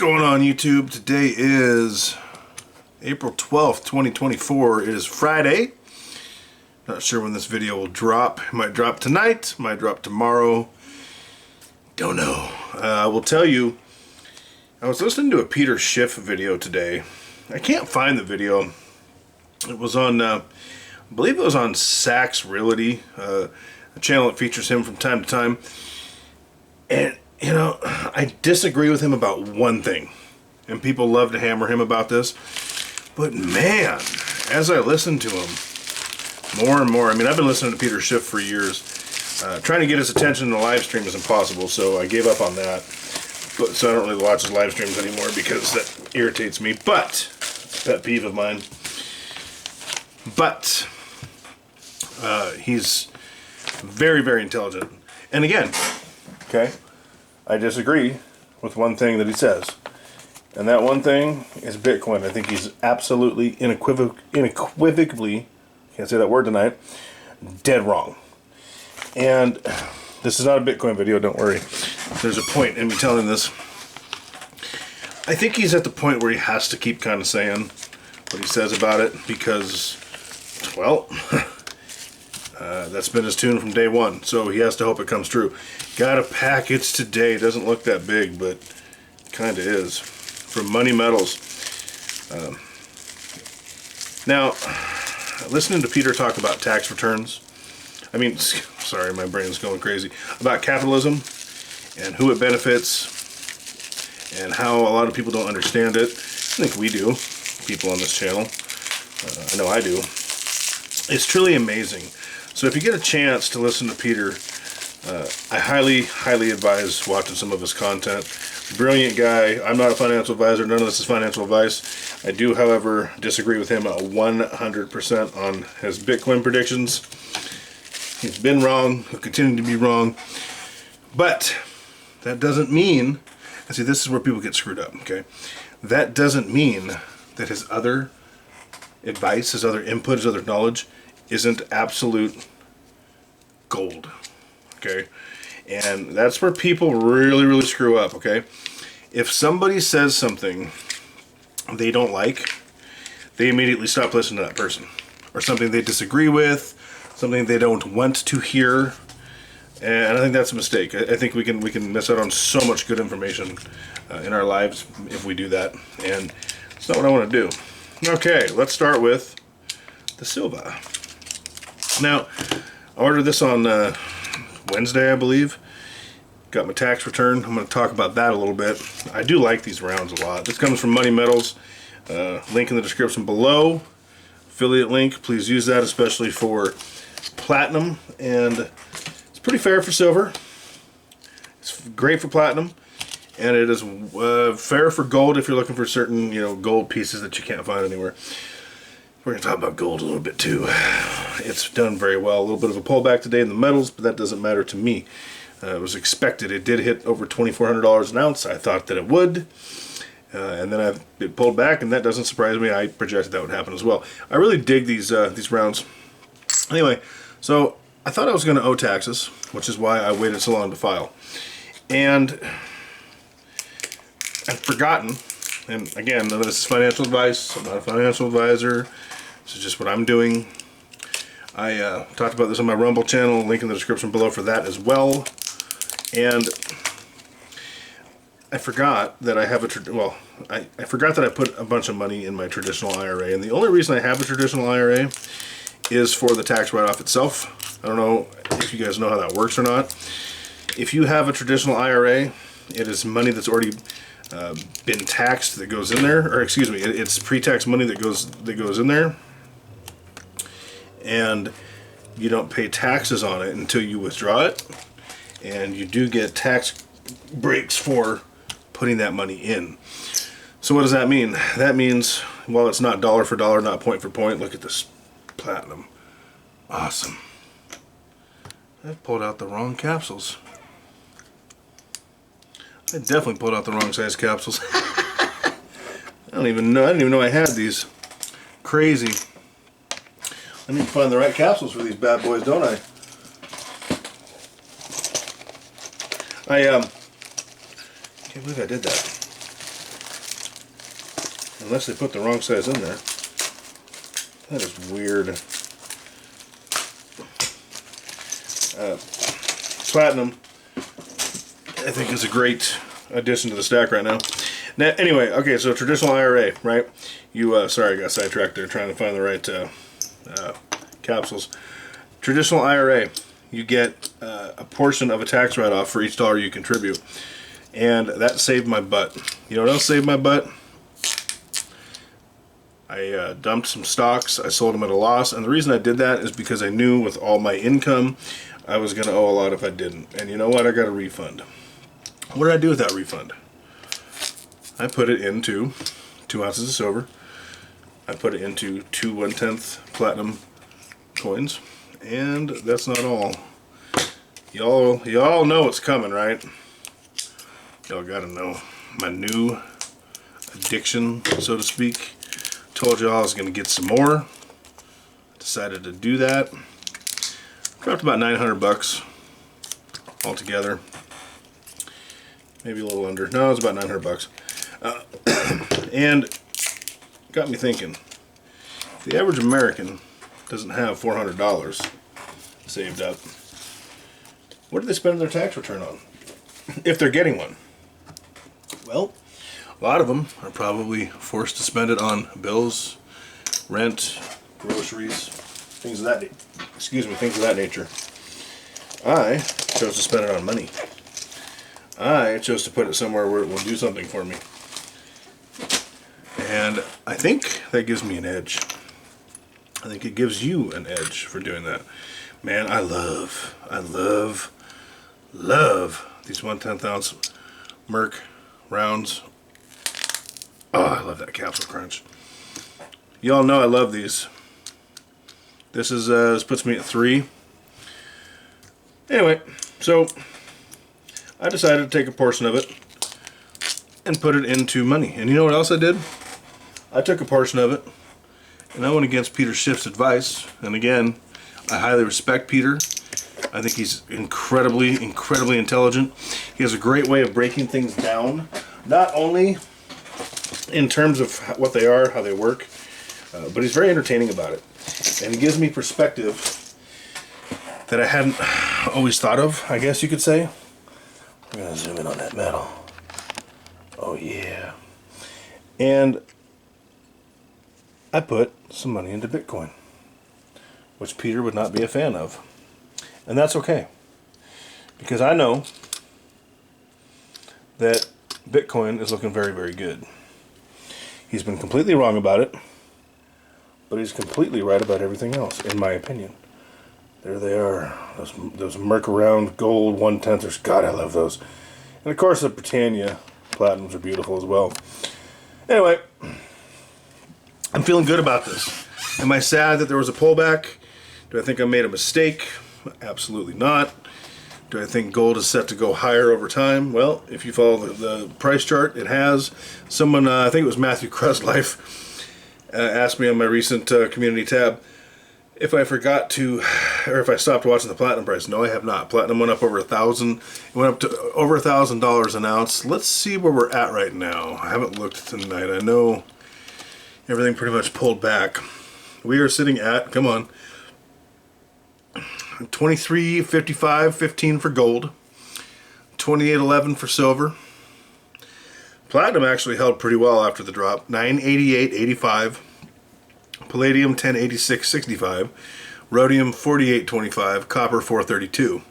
going on YouTube? Today is April 12th, 2024. It is Friday. Not sure when this video will drop. It might drop tonight, might drop tomorrow. Don't know. I will tell you, I was listening to a Peter Schiff video today. I can't find the video. It was on, I believe it was on Sachs Realty, a channel that features him from time to time. And you know, I disagree with him about one thing, and people love to hammer him about this, but man, as I listen to him more and more, I mean, I've been listening to Peter Schiff for years. Trying to get his attention in the live stream is impossible, so I gave up on that. So I don't really watch his live streams anymore because that irritates me, but it's a pet peeve of mine. But he's very, very intelligent. And again, okay, I disagree with one thing that he says, and that one thing is Bitcoin. I think he's absolutely unequivocally, can't say that word tonight, dead wrong. And this is not a Bitcoin video, don't worry. There's a point in me telling this. I think he's at the point where he has to keep kind of saying what he says about it because, well, that's been his tune from day one, so he has to hope it comes true. Got a package today. Doesn't look that big, but kind of is. From Money Metals. Now, listening to Peter talk about tax returns, I mean, sorry, my brain's going crazy, about capitalism and who it benefits and how a lot of people don't understand it. I think we do, people on this channel. I know I do. It's truly amazing. So if you get a chance to listen to Peter, I highly advise watching some of his content. Brilliant guy. I'm not a financial advisor. None of this is financial advice. I do, however, disagree with him 100% on his Bitcoin predictions. He's been wrong. He'll continue to be wrong. But that doesn't mean, and see, this is where people get screwed up, okay? That doesn't mean that his other advice, his other input, his other knowledge isn't absolute gold, okay? And that's where people really screw up, okay? If somebody says something they don't like, they immediately stop listening to that person. Or something they disagree with, something they don't want to hear. And I think that's a mistake. I think we can miss out on so much good information in our lives if we do that. And it's not what I want to do. Okay, let's start with the Silva. Now, I ordered this on Wednesday, I believe. Got my tax return. I'm going to talk about that a little bit. I do like these rounds a lot. This comes from Money Metals. Link in the description below. Affiliate link. Please use that, especially for platinum. And it's pretty fair for silver. It's great for platinum. And it is fair for gold if you're looking for certain, gold pieces that you can't find anywhere. We're going to talk about gold a little bit too. It's done very well. A little bit of a pullback today in the metals, but that doesn't matter to me. It was expected. It did hit over $2,400 an ounce. I thought that it would. And then it pulled back, and that doesn't surprise me. I projected that would happen as well. I really dig these rounds. Anyway, so I thought I was going to owe taxes, which is why I waited so long to file. And I've forgotten, and again, none of this is financial advice. I'm not a financial advisor. This is just what I'm doing. I talked about this on my Rumble channel, link in the description below for that as well. And I forgot that I have I forgot that I put a bunch of money in my traditional IRA, and the only reason I have a traditional IRA is for the tax write-off itself. I don't know if you guys know how that works or not. If you have a traditional IRA, it is money that's already been taxed that goes in there, or excuse me, it's pre-tax money that goes in there, and you don't pay taxes on it until you withdraw it, and you do get tax breaks for putting that money in. So what does that mean? That means, while it's not dollar for dollar, not point for point, look at this platinum. Awesome. I pulled out the wrong capsules. I definitely pulled out the wrong size capsules. I didn't even know I had these. Crazy. I need to find the right capsules for these bad boys, don't I? I can't believe I did that. Unless they put the wrong size in there. That is weird. Platinum, I think, is a great addition to the stack right now. Now, anyway, okay, so traditional IRA, right? You, sorry, I got sidetracked there trying to find the right capsules. Traditional IRA, you get a portion of a tax write-off for each dollar you contribute. And that saved my butt. You know what else saved my butt? I dumped some stocks, I sold them at a loss, and the reason I did that is because I knew with all my income I was going to owe a lot if I didn't. And you know what? I got a refund. What did I do with that refund? I put it into 2 ounces of silver. I put it into 2 1/10 platinum coins. And that's not all. Y'all know what's coming, right? Y'all gotta know my new addiction, so to speak. Told y'all I was gonna get some more. Decided to do that. Dropped about 900 bucks altogether. Maybe a little under. No, it was about 900 bucks. And got me thinking. The average American doesn't have $400 saved up. What do they spend their tax return on? If they're getting one. Well, a lot of them are probably forced to spend it on bills, rent, groceries, things of that nature. I chose to spend it on money. I chose to put it somewhere where it will do something for me. And I think that gives me an edge. I think it gives you an edge for doing that. Man, I love these 1/10 ounce Merc rounds. Oh, I love that capsule crunch. Y'all know I love these. This puts me at 3. Anyway, so I decided to take a portion of it and put it into money. And you know what else I did? I took a portion of it and I went against Peter Schiff's advice. And again, I highly respect Peter. I think he's incredibly intelligent. He has a great way of breaking things down, not only in terms of what they are, how they work, but he's very entertaining about it. And he gives me perspective that I hadn't always thought of, I guess you could say. I'm going to zoom in on that metal. Oh yeah. And I put some money into Bitcoin, which Peter would not be a fan of. And that's okay, because I know that Bitcoin is looking very, very good. He's been completely wrong about it, but he's completely right about everything else, in my opinion. There they are, those Merc around gold 1/10ers. God, I love those. And of course the Britannia Platinums are beautiful as well. Anyway, I'm feeling good about this. Am I sad that there was a pullback? Do I think I made a mistake? Absolutely not. Do I think gold is set to go higher over time? Well, if you follow the price chart, it has. Someone, I think it was Matthew Cruslife, asked me on my recent community tab if I forgot to, or if I stopped watching the platinum price. No, I have not. Platinum went up over 1,000. It went up to over $1,000 an ounce. Let's see where we're at right now. I haven't looked tonight. I know everything pretty much pulled back. We are sitting at, come on, 23.55.15 for gold, 28.11 for silver. Platinum actually held pretty well after the drop, 988.85. Palladium 1086.65. Rhodium 48.25. Copper 432.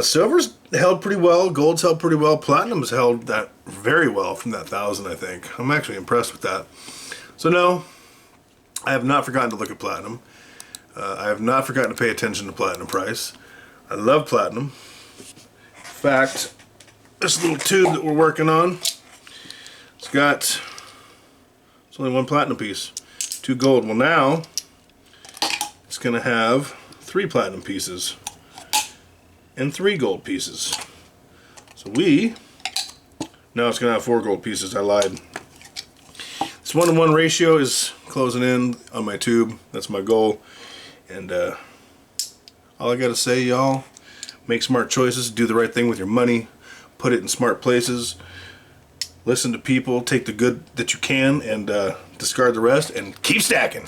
Silver's held pretty well. Gold's held pretty well. Platinum's held that very well from that 1,000, I think. I'm actually impressed with that. So no, I have not forgotten to look at platinum. I have not forgotten to pay attention to platinum price. I love platinum. In fact, this little tube that we're working on, it's only 1 platinum piece, 2 gold. Well, now it's going to have 3 platinum pieces and 3 gold pieces. So now it's going to have 4 gold pieces. I lied. This 1-to-1 ratio is closing in on my tube. That's my goal. And all I gotta say, y'all, make smart choices, do the right thing with your money, put it in smart places. listen to people, take the good that you can, and discard the rest, and keep stacking.